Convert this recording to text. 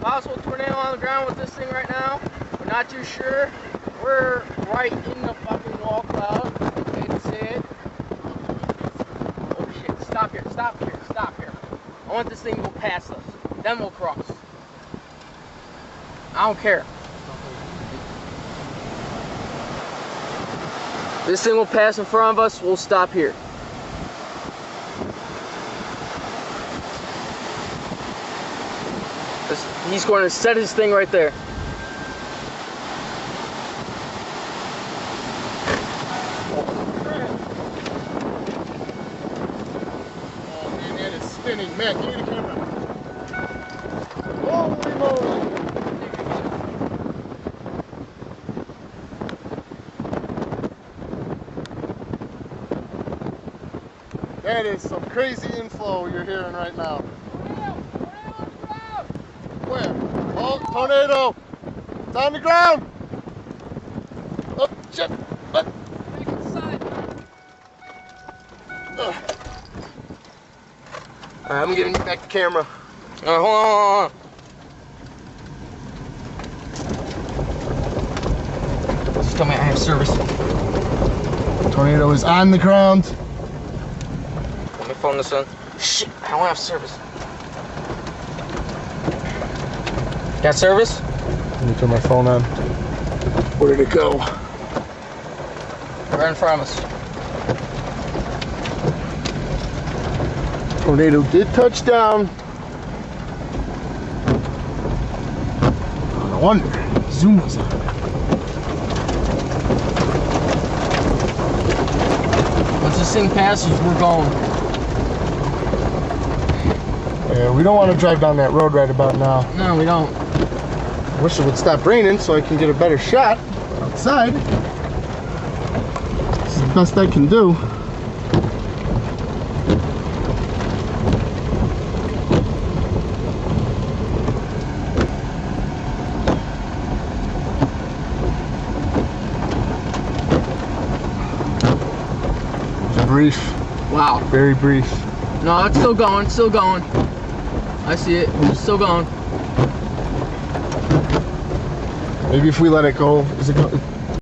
Possible tornado on the ground with this thing right now. We're not too sure. We're right in the fucking wall cloud. You can see it. Oh shit, stop here, stop here, stop here. I want this thing to go past us. Then we'll cross. I don't care. This thing will pass in front of us, we'll stop here. He's going to set his thing right there. Oh man, that is spinning. Matt, give me the camera. Holy moly! That is some crazy inflow you're hearing right now. Where? Oh, tornado! It's on the ground! Oh, shit! What? Alright, I'm giving you back the camera. Alright, hold on. Just tell me I have service. Tornado is on the ground. Let me phone this in. Shit, I don't have service. Got service? Let me turn my phone on. Where did it go? Right in front of us. Tornado did touch down. No wonder. Zoom was on. Once this thing passes, we're going. Yeah, we don't want to drive down that road right about now. No, we don't. I wish it would stop raining so I can get a better shot outside. This is the best I can do. Brief. Wow. Very brief. No, it's still going, still going. I see it, it's still going. Maybe if we let it go, is it going?